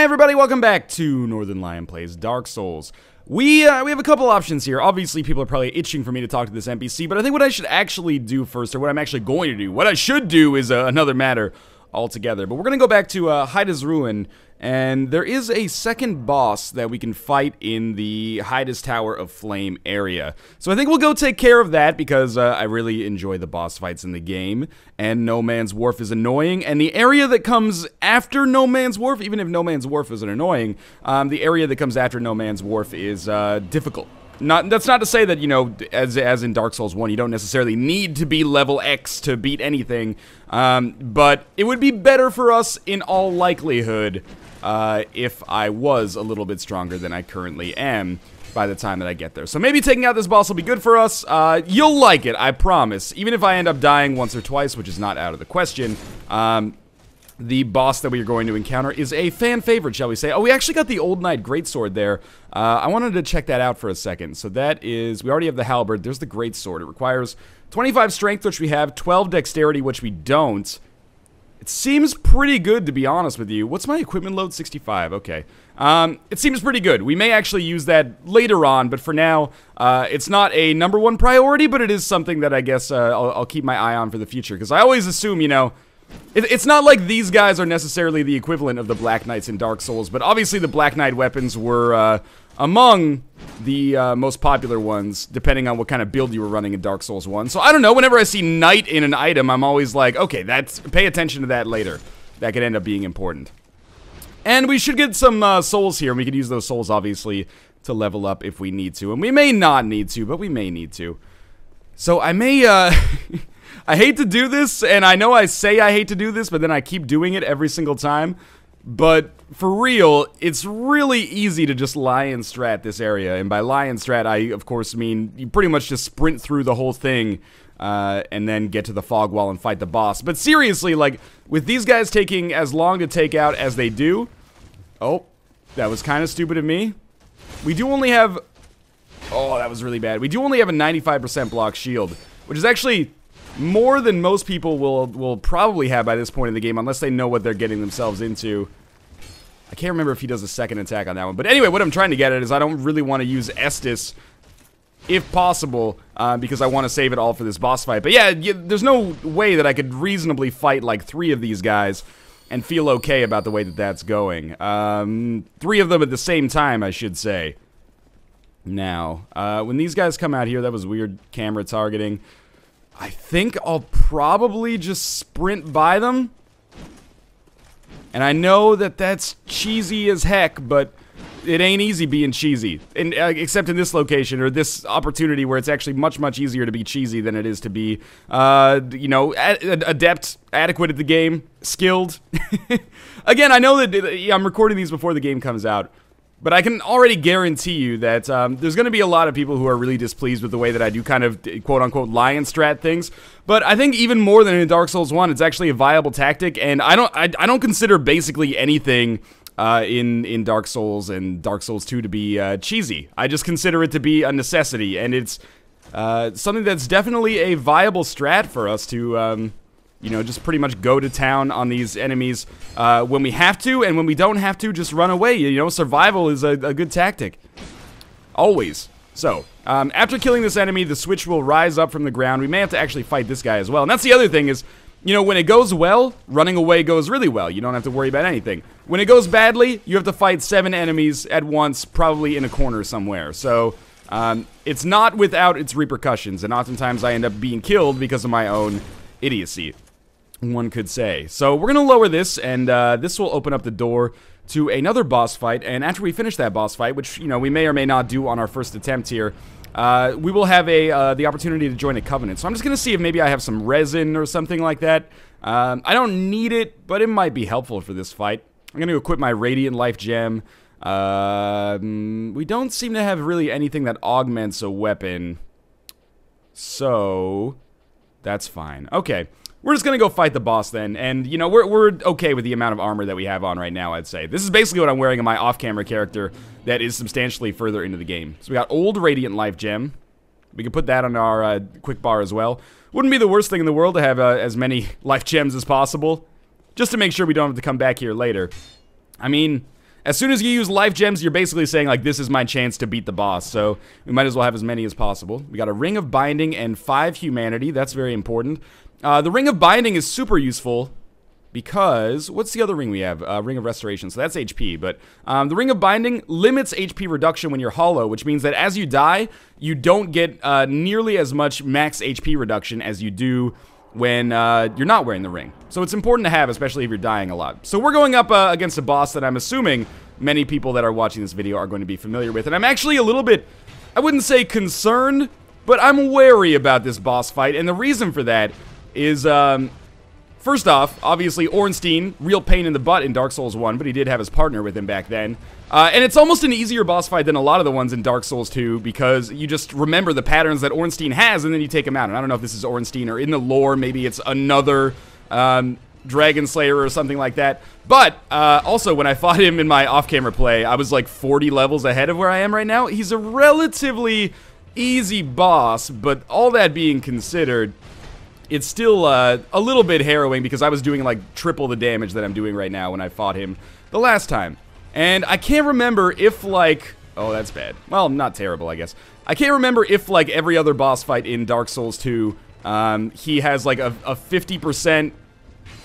everybody, welcome back to Northern Lion Plays Dark Souls. We have a couple options here. Obviously, people are probably itching for me to talk to this NPC, but I think what I should actually do first, or what I'm actually going to do, what I should do is another matter altogether. But we're going to go back to Heide's Ruin, and there is a second boss that we can fight in the Heide's Tower of Flame area. So I think we'll go take care of that, because I really enjoy the boss fights in the game, and No Man's Wharf is annoying, and the area that comes after No Man's Wharf, even if No Man's Wharf isn't annoying, the area that comes after No Man's Wharf is difficult. That's not to say that, you know, as in Dark Souls 1, you don't necessarily need to be level X to beat anything, but it would be better for us in all likelihood if I was a little bit stronger than I currently am by the time that I get there. So maybe taking out this boss will be good for us. You'll like it, I promise. Even if I end up dying once or twice, which is not out of the question, the boss that we are going to encounter is a fan favorite, shall we say. Oh, we actually got the Old Knight Greatsword there. I wanted to check that out for a second. So that is, we already have the halberd. There's the Greatsword. It requires 25 strength, which we have, 12 dexterity, which we don't. It seems pretty good, to be honest with you. What's my equipment load? 65, okay. It seems pretty good. We may actually use that later on, but for now, it's not a #1 priority, but it is something that I guess I'll keep my eye on for the future. Because I always assume, you know, it's not like these guys are necessarily the equivalent of the Black Knights in Dark Souls, but obviously the Black Knight weapons were among the most popular ones, depending on what kind of build you were running in Dark Souls 1. So I don't know, whenever I see Knight in an item, I'm always like, okay, pay attention to that later. That could end up being important. And we should get some souls here, and we could use those souls, obviously, to level up if we need to. And we may not need to, but we may need to. So I may, I hate to do this, and I know I say I hate to do this, but then I keep doing it every single time. But for real, it's really easy to just lion strat this area. And by lion strat, I, of course, mean you pretty much just sprint through the whole thing and then get to the fog wall and fight the boss. But seriously, like, with these guys taking as long to take out as they do... Oh, that was kind of stupid of me. We do only have... Oh, that was really bad. We do only have a 95% block shield, which is actually... more than most people will probably have by this point in the game, unless they know what they're getting themselves into. I can't remember if he does a second attack on that one. But anyway, what I'm trying to get at is I don't really want to use Estus, if possible, because I want to save it all for this boss fight. But yeah, there's no way that I could reasonably fight like 3 of these guys and feel okay about the way that that's going. 3 of them at the same time, I should say. Now, when these guys come out here, that was weird camera targeting. I think I'll probably just sprint by them. And I know that that's cheesy as heck, but it ain't easy being cheesy. And, except in this location, or this opportunity where it's actually much, much easier to be cheesy than it is to be, you know, adept, adequate at the game, skilled. Again, I know that I'm recording these before the game comes out. But I can already guarantee you that there's going to be a lot of people who are really displeased with the way that I do kind of quote-unquote lion strat things. But I think even more than in Dark Souls 1, it's actually a viable tactic. And I don't consider basically anything in Dark Souls and Dark Souls 2 to be cheesy. I just consider it to be a necessity. And it's something that's definitely a viable strat for us to... you know, just pretty much go to town on these enemies when we have to, and when we don't have to, just run away. You know, survival is a good tactic. Always. So, after killing this enemy, the switch will rise up from the ground. We may have to actually fight this guy as well. And that's the other thing is, you know, when it goes well, running away goes really well. You don't have to worry about anything. When it goes badly, you have to fight 7 enemies at once, probably in a corner somewhere. So, it's not without its repercussions, and oftentimes I end up being killed because of my own idiocy, one could say. So we're gonna lower this, and this will open up the door to another boss fight. And after we finish that boss fight, which, you know, we may or may not do on our first attempt here, we will have the opportunity to join a covenant. So I'm just gonna see if maybe I have some resin or something like that. I don't need it, but it might be helpful for this fight. I'm gonna equip my Radiant Life Gem. We don't seem to have really anything that augments a weapon, so that's fine. Okay. We're just gonna go fight the boss then, and, you know, we're okay with the amount of armor that we have on right now, I'd say. This is basically what I'm wearing in my off-camera character that is substantially further into the game. So we got Old Radiant Life Gem. We can put that on our quick bar as well. Wouldn't be the worst thing in the world to have as many life gems as possible, just to make sure we don't have to come back here later. I mean, as soon as you use life gems, you're basically saying, like, this is my chance to beat the boss. So we might as well have as many as possible. We got a Ring of Binding and 5 Humanity. That's very important. The Ring of Binding is super useful because, what's the other ring we have? Ring of Restoration, so that's HP, but the Ring of Binding limits HP reduction when you're hollow, which means that as you die, you don't get nearly as much max HP reduction as you do when you're not wearing the ring. So it's important to have, especially if you're dying a lot. So we're going up against a boss that I'm assuming many people that are watching this video are going to be familiar with, and I'm actually a little bit, I wouldn't say concerned, but I'm wary about this boss fight, and the reason for that is, first off, obviously, Ornstein, real pain in the butt in Dark Souls 1, but he did have his partner with him back then. And it's almost an easier boss fight than a lot of the ones in Dark Souls 2, because you just remember the patterns that Ornstein has, and then you take him out. And I don't know if this is Ornstein or in the lore, maybe it's another Dragon Slayer or something like that. But, also, when I fought him in my off-camera play, I was like 40 levels ahead of where I am right now. He's a relatively easy boss, but all that being considered, it's still a little bit harrowing because I was doing like triple the damage that I'm doing right now when I fought him the last time. And I can't remember if like, oh, that's bad. Well, not terrible, I guess. I can't remember if like every other boss fight in Dark Souls 2, he has like a 50%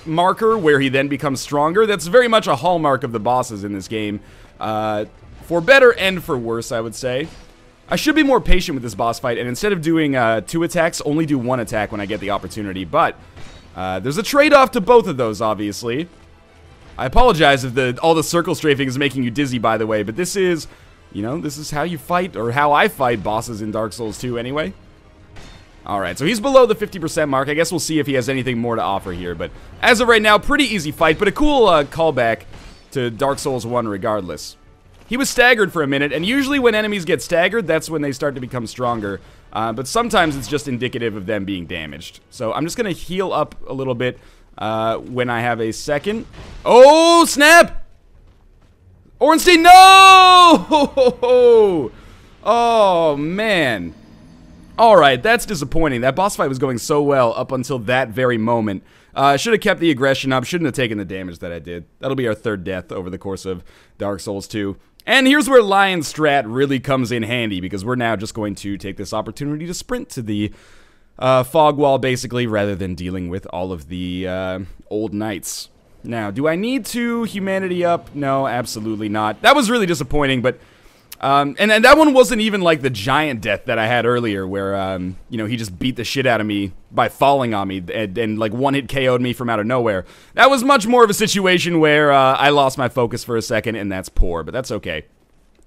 marker where he then becomes stronger. That's very much a hallmark of the bosses in this game, for better and for worse, I would say. I should be more patient with this boss fight, and instead of doing 2 attacks, only do 1 attack when I get the opportunity. But there's a trade-off to both of those, obviously. I apologize if all the circle strafing is making you dizzy, by the way, but this is, you know, this is how you fight, or how I fight bosses in Dark Souls 2 anyway. Alright, so he's below the 50% mark. I guess we'll see if he has anything more to offer here. But as of right now, pretty easy fight, but a cool callback to Dark Souls 1 regardless. He was staggered for a minute, and usually when enemies get staggered, that's when they start to become stronger. But sometimes it's just indicative of them being damaged. So I'm just going to heal up a little bit when I have a second. Oh, snap! Ornstein, no! Oh, man. Alright, that's disappointing. That boss fight was going so well up until that very moment. I should have kept the aggression up, shouldn't have taken the damage that I did. That'll be our 3rd death over the course of Dark Souls 2. And here's where Lion Strat really comes in handy, because we're now just going to take this opportunity to sprint to the fog wall, basically, rather than dealing with all of the old knights. Now, do I need to humanity up? No, absolutely not. That was really disappointing, but and that one wasn't even like the giant death that I had earlier, where, you know, he just beat the shit out of me by falling on me and like one-hit KO'd me from out of nowhere. That was much more of a situation where I lost my focus for a second, and that's poor, but that's okay.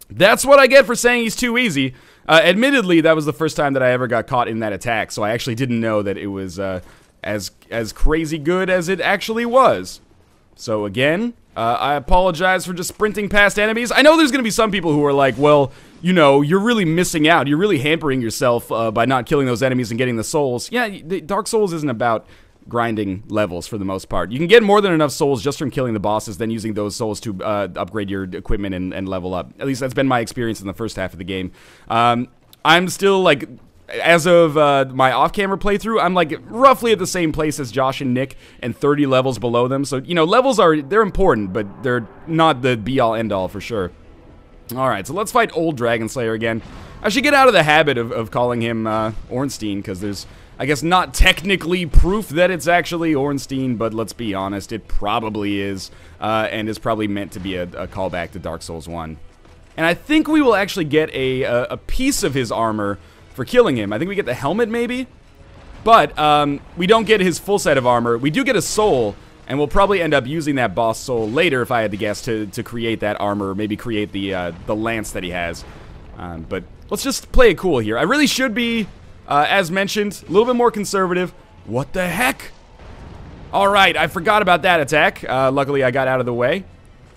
That's what I get for saying he's too easy. Admittedly, that was the first time that I ever got caught in that attack, so I actually didn't know that it was as crazy good as it actually was. So again, I apologize for just sprinting past enemies. I know there's going to be some people who are like, well, you know, you're really missing out. You're really hampering yourself by not killing those enemies and getting the souls. Yeah, Dark Souls isn't about grinding levels for the most part. You can get more than enough souls just from killing the bosses, then using those souls to upgrade your equipment and level up. At least that's been my experience in the first half of the game. I'm still, like, as of my off-camera playthrough, I'm like roughly at the same place as Josh and Nick and 30 levels below them. So, you know, levels they're important, but they're not the be-all, end-all for sure. Alright, so let's fight Old Dragon Slayer again. I should get out of the habit of calling him Ornstein, because there's, I guess, not technically proof that it's actually Ornstein, but let's be honest, it probably is, and is probably meant to be a callback to Dark Souls 1. And I think we will actually get a piece of his armor for killing him. I think we get the helmet, maybe? But, we don't get his full set of armor. We do get a soul, and we'll probably end up using that boss soul later, if I had to guess, to create that armor, or maybe create the lance that he has. But let's just play it cool here. I really should be, as mentioned, a little bit more conservative. What the heck? Alright, I forgot about that attack. Luckily, I got out of the way.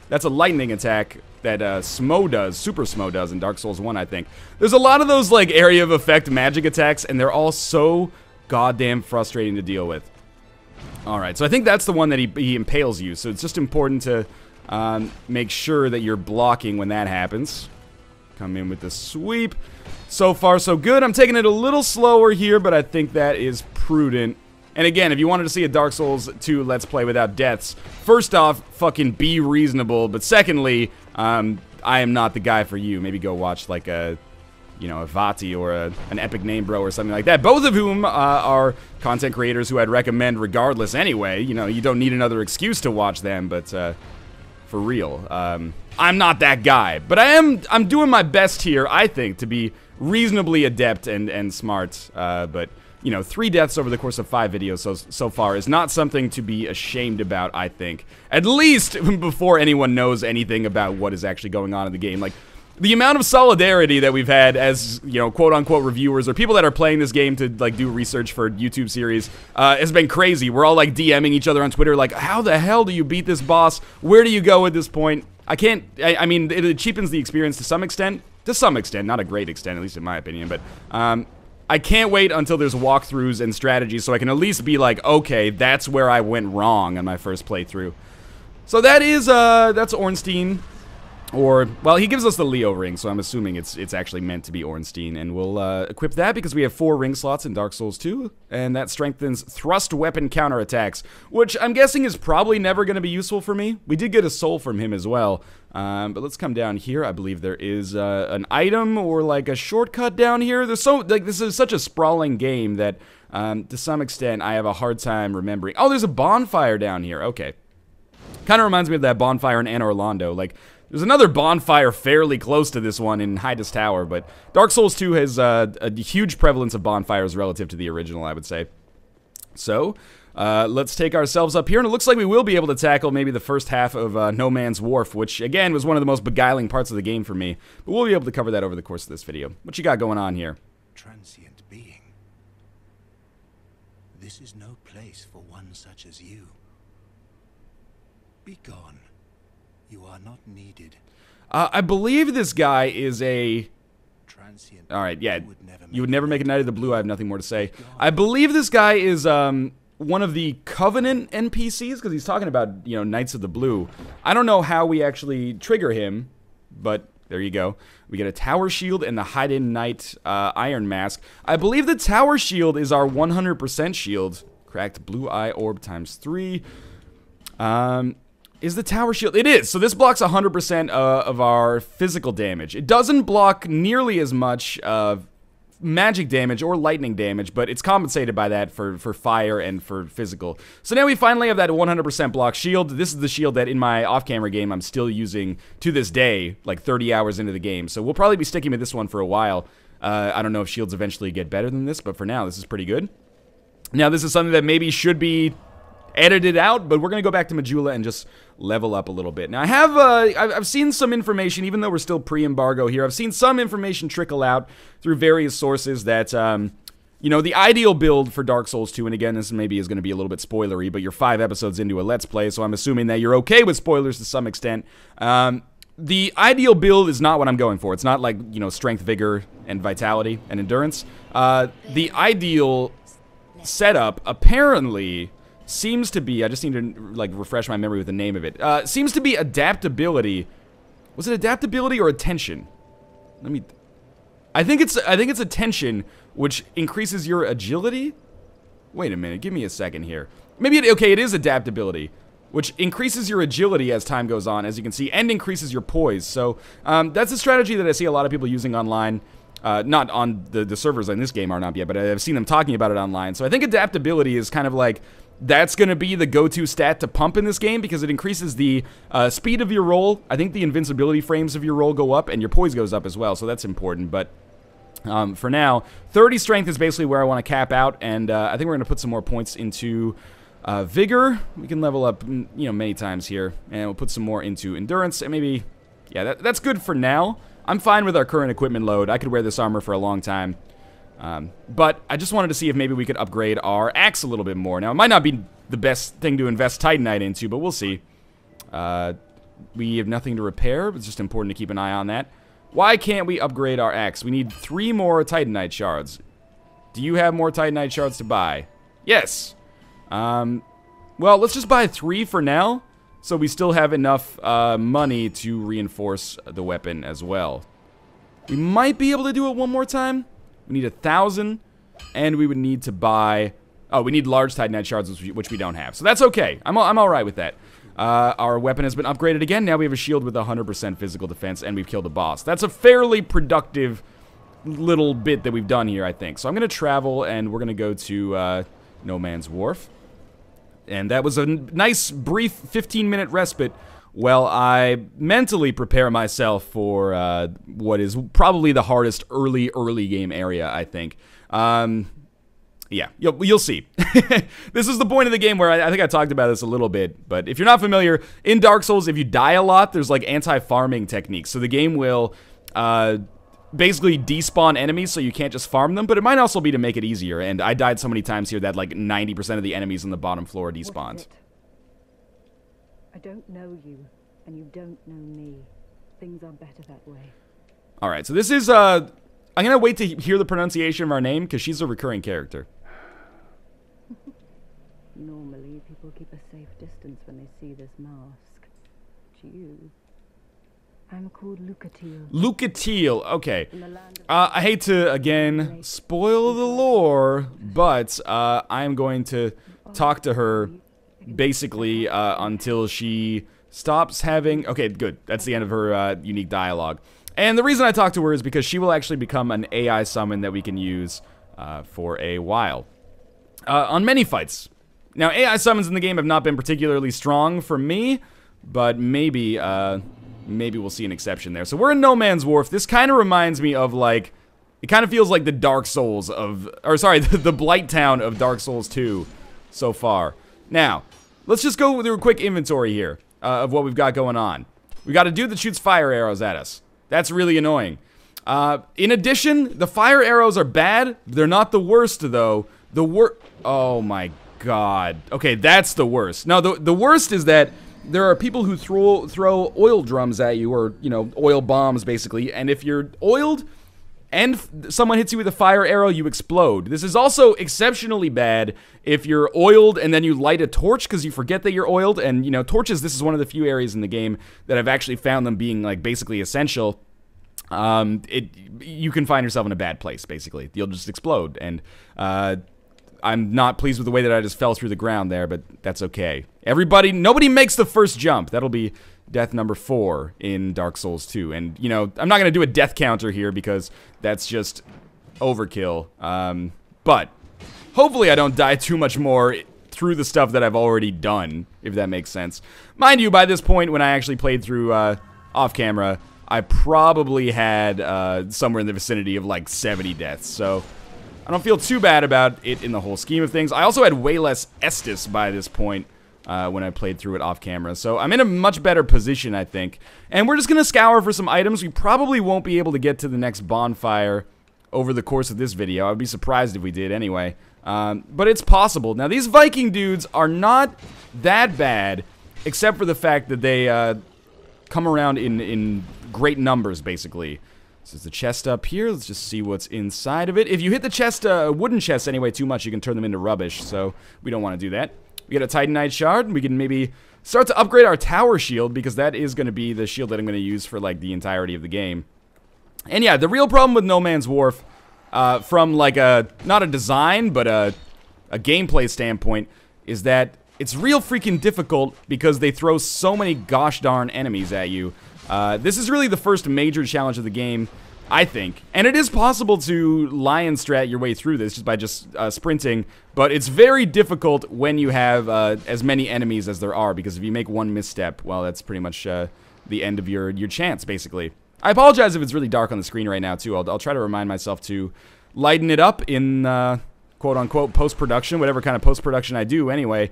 That's a lightning attack that Smo does, Super Smo does in Dark Souls 1, I think. There's a lot of those, like, area of effect magic attacks, and they're all so goddamn frustrating to deal with. Alright, so I think that's the one that he impales you, so it's just important to make sure that you're blocking when that happens. Come in with the sweep. So far, so good. I'm taking it a little slower here, but I think that is prudent. And again, if you wanted to see a Dark Souls 2 Let's Play without deaths, first off, fucking be reasonable, but secondly, I am not the guy for you. Maybe go watch like a, you know, a Vati or an Epic Name Bro or something like that. Both of whom are content creators who I'd recommend regardless anyway. You know, you don't need another excuse to watch them, but for real, I'm not that guy. But I'm doing my best here, I think, to be reasonably adept and smart. But, you know, 3 deaths over the course of 5 videos so far is not something to be ashamed about, I think. At least before anyone knows anything about what is actually going on in the game. Like, the amount of solidarity that we've had as, you know, quote-unquote reviewers or people that are playing this game to, like, do research for YouTube series has been crazy. We're all, like, DMing each other on Twitter, like, how the hell do you beat this boss? Where do you go at this point? I mean, it cheapens the experience to some extent. To some extent, not a great extent, at least in my opinion, but I can't wait until there's walkthroughs and strategies so I can at least be like, okay, that's where I went wrong on my first playthrough. So that is, that's Ornstein. Or, well, he gives us the Leo ring, so I'm assuming it's actually meant to be Ornstein, and we'll equip that because we have 4 ring slots in Dark Souls 2, and that strengthens thrust weapon counterattacks, which I'm guessing is probably never going to be useful for me. We did get a soul from him as well, but let's come down here. I believe there is an item or like a shortcut down here. There's this is such a sprawling game that to some extent I have a hard time remembering. Oh, there's a bonfire down here. Okay, kind of reminds me of that bonfire in Anne Orlando. Like, there's another bonfire fairly close to this one in Heide's Tower, but Dark Souls 2 has a huge prevalence of bonfires relative to the original, I would say. So, let's take ourselves up here, and it looks like we will be able to tackle maybe the first half of No Man's Wharf, which, again, was one of the most beguiling parts of the game for me. But we'll be able to cover that over the course of this video. What you got going on here? Transient being. This is no place for one such as you. Be gone. You are not needed. I believe this guy is a... Transient. Alright, yeah. You would never make a Knight of the Blue. I have nothing more to say. I believe this guy is one of the Covenant NPCs, because he's talking about, you know, Knights of the Blue. I don't know how we actually trigger him, but there you go. We get a Tower Shield and the Heide Knight Iron Mask. I believe the Tower Shield is our 100% shield. Cracked Blue Eye Orb times 3. Is the Tower Shield? It is. So this blocks 100% of our physical damage. It doesn't block nearly as much magic damage or lightning damage, but it's compensated by that for fire and for physical. So now we finally have that 100% block shield. This is the shield that in my off-camera game I'm still using to this day, like 30 hours into the game. So we'll probably be sticking with this one for a while. I don't know if shields eventually get better than this, but for now this is pretty good. Now this is something that maybe should be edited out, but we're gonna go back to Majula and just level up a little bit. Now I have I've seen some information, even though we're still pre-embargo here. I've seen some information trickle out through various sources that you know, the ideal build for Dark Souls 2, and again, this maybe is going to be a little bit spoilery, but you're 5 episodes into a Let's Play, so I'm assuming that you're okay with spoilers to some extent. The ideal build is not what I'm going for. It's not like, you know, strength, vigor, and vitality, and endurance. The ideal setup, apparently, seems to be, I just need to, like, refresh my memory with the name of it. Seems to be adaptability. Was it adaptability or attention? I think it's attention, which increases your agility? Wait a minute, give me a second here. Maybe, okay, it is adaptability, which increases your agility as time goes on, as you can see, and increases your poise. So, that's a strategy that I see a lot of people using online. Not on the servers in this game are not yet, but I've seen them talking about it online. So I think adaptability is kind of like, that's going to be the go-to stat to pump in this game because it increases the speed of your roll. I think the invincibility frames of your roll go up and your poise goes up as well, so that's important. But for now, 30 strength is basically where I want to cap out, and I think we're going to put some more points into vigor. We can level up, you know, many times here, and we'll put some more into endurance, and maybe, yeah, that's good for now. I'm fine with our current equipment load. I could wear this armor for a long time. But I just wanted to see if maybe we could upgrade our axe a little bit more. Now, it might not be the best thing to invest Titanite into, but we'll see. We have nothing to repair, but it's just important to keep an eye on that. Why can't we upgrade our axe? We need 3 more Titanite shards. Do you have more Titanite shards to buy? Yes. Well, let's just buy 3 for now, so we still have enough money to reinforce the weapon as well. We might be able to do it one more time. We need 1,000, and we would need to buy... Oh, we need large Titanite shards, which we don't have. So that's okay. I'm all right with that. Our weapon has been upgraded again. Now we have a shield with 100% physical defense, and we've killed a boss. That's a fairly productive little bit that we've done here, I think. So I'm going to travel, and we're going to go to No Man's Wharf. And that was a nice, brief 15-minute respite while I mentally prepare myself for what is probably the hardest early game area, I think. Yeah, you'll see. This is the point of the game where I think I talked about this a little bit, but if you're not familiar, in Dark Souls, if you die a lot, there's like anti-farming techniques. So the game will basically despawn enemies so you can't just farm them, but it might also be to make it easier, and I died so many times here that like 90% of the enemies on the bottom floor despawned. I don't know you, and you don't know me. Things are better that way. Alright, so this is, I'm gonna wait to hear the pronunciation of our name, because she's a recurring character. Normally, people keep a safe distance when they see this mask. But you... I'm called Lucatiel. Lucatiel, okay. I hate to, again, spoil the lore, but I'm going to talk to her, basically, until she stops having... Okay, good. That's the end of her unique dialogue. And the reason I talk to her is because she will actually become an AI summon that we can use for a while. On many fights. Now, AI summons in the game have not been particularly strong for me, but maybe we'll see an exception there. So we're in No Man's Wharf. This kind of reminds me of, like, it kind of feels like the Dark Souls of, or sorry, the Blight Town of Dark Souls 2 so far. Now, let's just go through a quick inventory here of what we've got going on. We got a dude that shoots fire arrows at us. That's really annoying. In addition, the fire arrows are bad. They're not the worst, though. Oh my god. Okay, that's the worst. No, the worst is that there are people who throw oil drums at you, or, you know, oil bombs, basically, and if you're oiled and someone hits you with a fire arrow, you explode. This is also exceptionally bad if you're oiled and then you light a torch because you forget that you're oiled, and, you know, torches, this is one of the few areas in the game that I've actually found them being, like, basically essential. You can find yourself in a bad place, basically. You'll just explode, and, I'm not pleased with the way that I just fell through the ground there, but that's okay. Nobody makes the first jump. That'll be death number 4 in Dark Souls 2. And, you know, I'm not going to do a death counter here because that's just overkill. But hopefully I don't die too much more through the stuff that I've already done, if that makes sense. Mind you, by this point, when I actually played through off camera, I probably had somewhere in the vicinity of like 70 deaths, so I don't feel too bad about it in the whole scheme of things. I also had way less Estus by this point when I played through it off camera, so I'm in a much better position, I think. And we're just going to scour for some items. We probably won't be able to get to the next bonfire over the course of this video. I'd be surprised if we did anyway. But it's possible. Now, these Viking dudes are not that bad, except for the fact that they come around in great numbers, basically. So there's a chest up here. Let's just see what's inside of it. If you hit the chest, wooden chest anyway too much, you can turn them into rubbish, so we don't want to do that. We get a Titanite shard. We can maybe start to upgrade our tower shield, because that is going to be the shield that I'm going to use for, like, the entirety of the game. And yeah, the real problem with No Man's Wharf, from, like, not a design, but a gameplay standpoint, is that it's real freaking difficult because they throw so many gosh darn enemies at you. This is really the first major challenge of the game, I think. And it is possible to lion strat your way through this just by just sprinting, but it's very difficult when you have as many enemies as there are, because if you make one misstep, well, that's pretty much the end of your chance, basically. I apologize if it's really dark on the screen right now, too. I'll try to remind myself to lighten it up in, quote-unquote, post-production, whatever kind of post-production I do, anyway.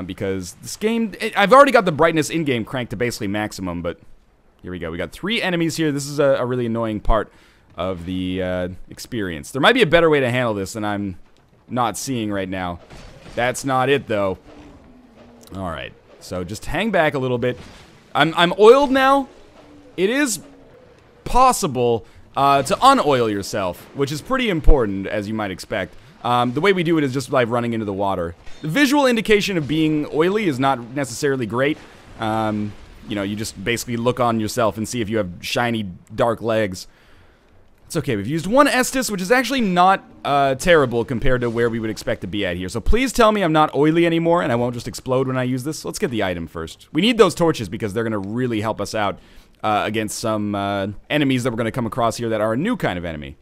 Because this game, I've already got the brightness in-game cranked to basically maximum, but here we go. We got 3 enemies here. This is a really annoying part of the experience. There might be a better way to handle this than I'm not seeing right now. That's not it, though. Alright, so just hang back a little bit. I'm oiled now. It is possible to unoil yourself, which is pretty important, as you might expect. The way we do it is just by running into the water. The visual indication of being oily is not necessarily great. You know, you just basically look on yourself and see if you have shiny, dark legs. It's okay, we've used 1 Estus, which is actually not terrible compared to where we would expect to be at here. So please tell me I'm not oily anymore and I won't just explode when I use this. Let's get the item first. We need those torches because they're going to really help us out against some enemies that we're going to come across here that are a new kind of enemy.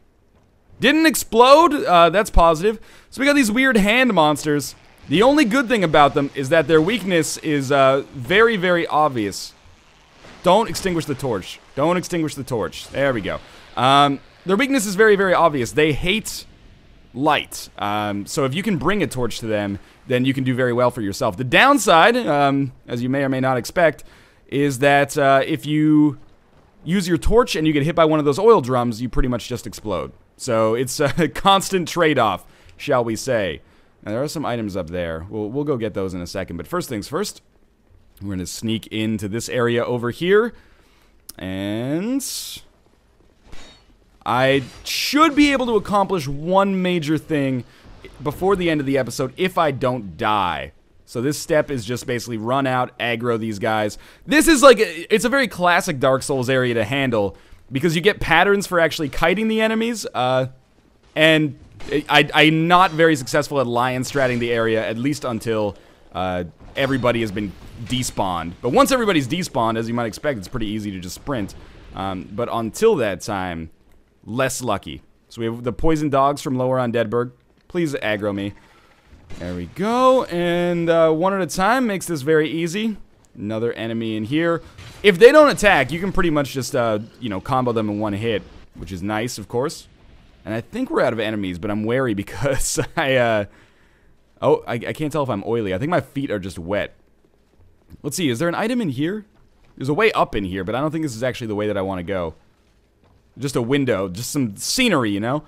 Didn't explode, that's positive. So we got these weird hand monsters. The only good thing about them is that their weakness is very, very obvious. Don't extinguish the torch. Don't extinguish the torch. There we go. Their weakness is very, very obvious. They hate light. So if you can bring a torch to them, then you can do very well for yourself. The downside, as you may or may not expect, is that if you use your torch and you get hit by one of those oil drums, you pretty much just explode. So it's a constant trade-off, shall we say. Now, there are some items up there. We'll go get those in a second. But first things first, we're going to sneak into this area over here. And I should be able to accomplish one major thing before the end of the episode if I don't die. So this step is just basically run out, aggro these guys. This is like, it's a very classic Dark Souls area to handle because you get patterns for actually kiting the enemies. And I'm not very successful at lion stratting the area, at least until everybody has been despawned. But once everybody's despawned, as you might expect, it's pretty easy to just sprint. But until that time, less lucky. So we have the poison dogs from lower on Deadburg. Please aggro me. There we go. And one at a time makes this very easy. Another enemy in here. If they don't attack, you can pretty much just, you know, combo them in one hit, which is nice, of course. And I think we're out of enemies, but I'm wary because I can't tell if I'm oily. I think my feet are just wet. Let's see, is there an item in here? There's a way up in here, but I don't think this is actually the way that I want to go. Just a window, just some scenery, you know?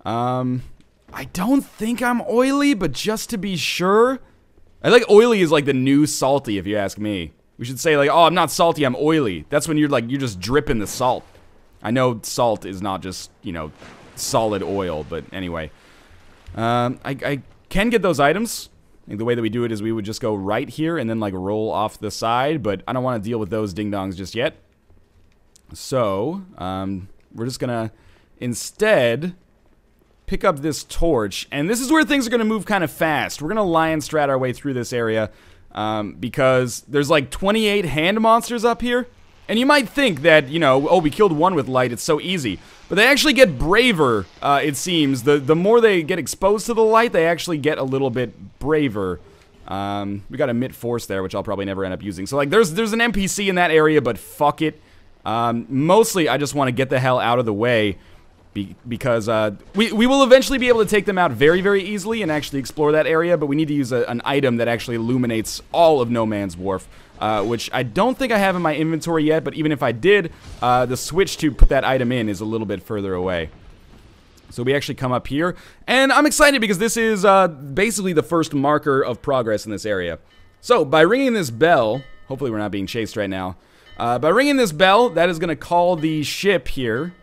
I don't think I'm oily, but just to be sure. I think oily is like the new salty, if you ask me. We should say like, oh, I'm not salty, I'm oily. That's when you're like, you're just dripping the salt. I know salt is not just, you know, solid oil, but anyway. I can get those items. I think the way that we do it is we would just go right here and then like roll off the side, but I don't want to deal with those ding-dongs just yet. So, we're just gonna instead pick up this torch, and this is where things are gonna move kind of fast. We're gonna lion strat our way through this area, because there's like 28 hand monsters up here, and you might think that, you know, oh, we killed one with light, it's so easy. But they actually get braver, it seems. The more they get exposed to the light, they actually get a little bit braver. We got emit force there, which I'll probably never end up using. So, like, there's an NPC in that area, but fuck it. Mostly, I just want to get the hell out of the way because we will eventually be able to take them out very, very easily and actually explore that area, but we need to use an item that actually illuminates all of No Man's Wharf, which I don't think I have in my inventory yet, but even if I did, the switch to put that item in is a little bit further away. So we actually come up here, and I'm excited because this is basically the first marker of progress in this area. So, by ringing this bell, hopefully we're not being chased right now, by ringing this bell, that is going to call the ship here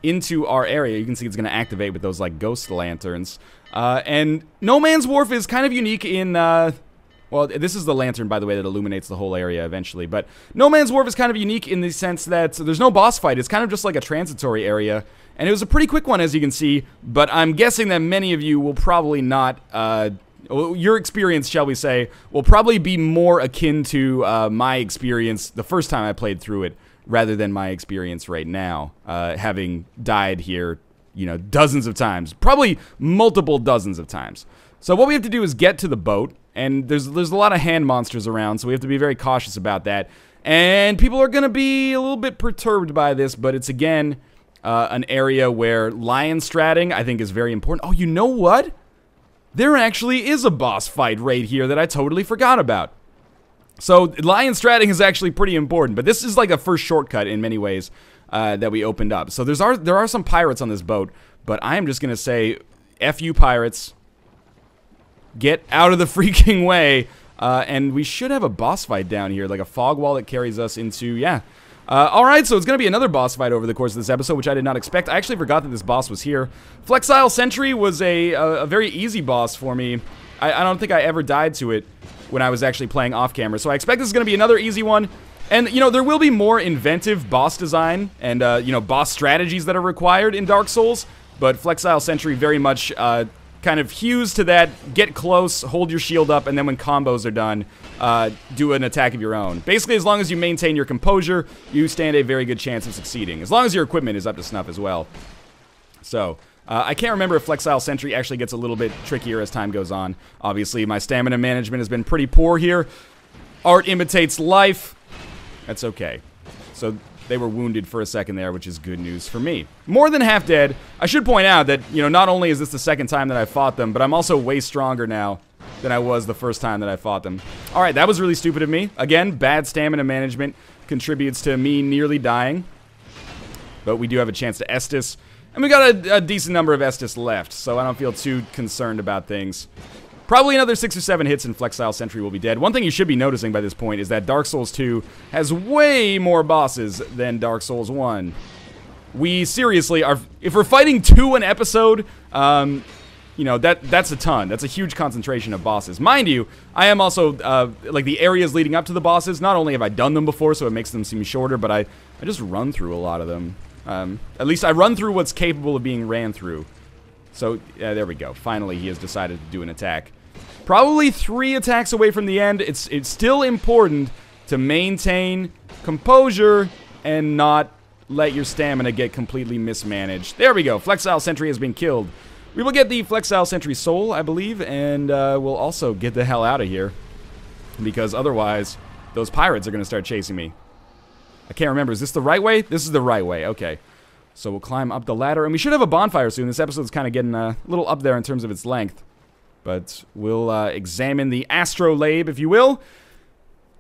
into our area. You can see it's going to activate with those, like, ghost lanterns. And No Man's Wharf is kind of unique in, well, this is the lantern, by the way, that illuminates the whole area eventually. But No Man's Wharf is kind of unique in the sense that there's no boss fight. It's kind of just like a transitory area. And it was a pretty quick one, as you can see. But I'm guessing that many of you will probably not, your experience, shall we say, will probably be more akin to my experience the first time I played through it, rather than my experience right now, having died here, you know, dozens of times. Probably multiple dozens of times. So what we have to do is get to the boat, and there's a lot of hand monsters around, so we have to be very cautious about that. And people are going to be a little bit perturbed by this, but it's, again, an area where lion stratting, I think, is very important. Oh, you know what? There actually is a boss fight right here that I totally forgot about. So, lion stratting is actually pretty important, but this is like a first shortcut in many ways that we opened up. So, there are some pirates on this boat, but I am just going to say, F you pirates, get out of the freaking way, and we should have a boss fight down here, like a fog wall that carries us into, yeah. Alright, so it's going to be another boss fight over the course of this episode, which I did not expect. I actually forgot that this boss was here. Flexile Sentry was a very easy boss for me. I don't think I ever died to it when I was actually playing off camera, so I expect this is going to be another easy one. And, you know, there will be more inventive boss design and, you know, boss strategies that are required in Dark Souls, but Flexile Sentry very much kind of hews to that, get close, hold your shield up, and then when combos are done, do an attack of your own. Basically, as long as you maintain your composure, you stand a very good chance of succeeding, as long as your equipment is up to snuff as well. So, I can't remember if Flexile Sentry actually gets a little bit trickier as time goes on. Obviously, my stamina management has been pretty poor here. Art imitates life. That's okay. So they were wounded for a second there, which is good news for me. More than half dead. I should point out that, you know, not only is this the second time that I fought them, but I'm also way stronger now than I was the first time that I fought them. Alright, that was really stupid of me. Again, bad stamina management contributes to me nearly dying. But we do have a chance to Estus. And we got a decent number of Estus left, so I don't feel too concerned about things. Probably another 6 or 7 hits and Flexile Sentry will be dead. One thing you should be noticing by this point is that Dark Souls 2 has way more bosses than Dark Souls 1. We seriously are... If we're fighting 2 an episode, you know, that's a ton. That's a huge concentration of bosses. Mind you, I am also, like, the areas leading up to the bosses, not only have I done them before, so it makes them seem shorter, but I just run through a lot of them. At least I run through what's capable of being ran through. So, there we go. Finally, he has decided to do an attack. Probably 3 attacks away from the end. It's still important to maintain composure and not let your stamina get completely mismanaged. There we go. Flexile Sentry has been killed. We will get the Flexile Sentry Soul, I believe, and we'll also get the hell out of here. Because otherwise, those pirates are going to start chasing me. I can't remember. Is this the right way? This is the right way. Okay. So we'll climb up the ladder, and we should have a bonfire soon. This episode's kind of getting a little up there in terms of its length. But we'll examine the astrolabe, if you will.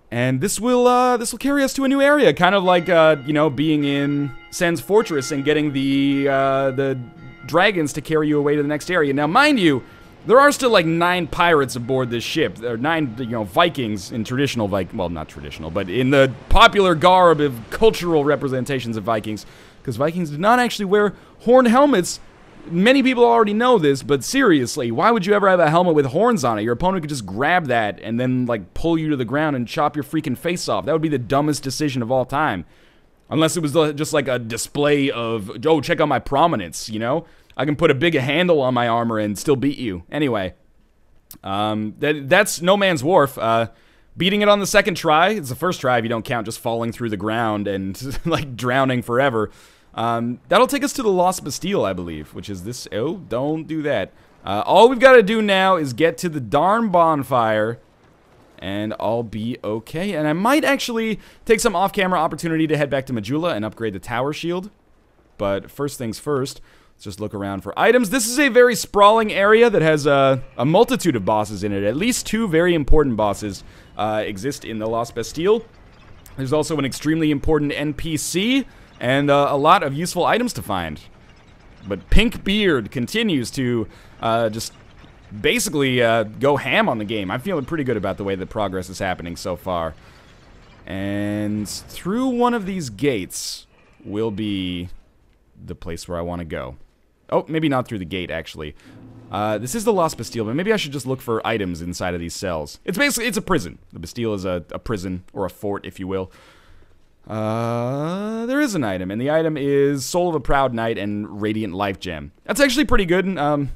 And this will carry us to a new area, kind of like, you know, being in Sen's Fortress and getting the dragons to carry you away to the next area. Now, mind you, there are still like 9 pirates aboard this ship. There are 9, you know, Vikings in traditional well, not traditional, but in the popular garb of cultural representations of Vikings. Because Vikings did not actually wear horned helmets. Many people already know this, but seriously, why would you ever have a helmet with horns on it? Your opponent could just grab that and then, like, pull you to the ground and chop your freaking face off. That would be the dumbest decision of all time. Unless it was just like a display of, oh, check out my prominence, you know? I can put a big handle on my armor and still beat you. Anyway, that's No Man's Wharf. Beating it on the second try. It's the first try if you don't count just falling through the ground and, like, drowning forever. That'll take us to the Lost Bastille, I believe, which is this. Oh, don't do that. All we've got to do now is get to the darn bonfire, and I'll be okay. And I might actually take some off-camera opportunity to head back to Majula and upgrade the tower shield. But first things first, let's just look around for items. This is a very sprawling area that has a multitude of bosses in it. At least 2 very important bosses exist in the Lost Bastille. There's also an extremely important NPC, and a lot of useful items to find. But Pink Beard continues to just basically go ham on the game. I'm feeling pretty good about the way the progress is happening so far. And through one of these gates will be the place where I want to go. Oh, maybe not through the gate, actually. This is the Lost Bastille, but maybe I should just look for items inside of these cells. It's basically, it's a prison. The Bastille is a prison, or a fort, if you will. There is an item, and the item is Soul of a Proud Knight and Radiant Life Gem. That's actually pretty good.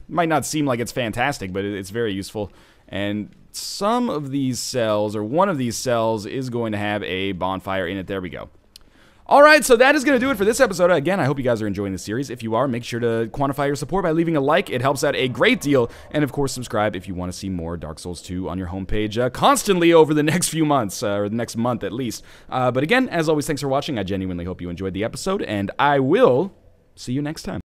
Might not seem like it's fantastic, but it's very useful. And some of these cells, or one of these cells, is going to have a bonfire in it. There we go. Alright, so that is going to do it for this episode. Again, I hope you guys are enjoying the series. If you are, make sure to quantify your support by leaving a like. It helps out a great deal. And of course, subscribe if you want to see more Dark Souls 2 on your homepage constantly over the next few months, or the next month at least. But again, as always, thanks for watching. I genuinely hope you enjoyed the episode, and I will see you next time.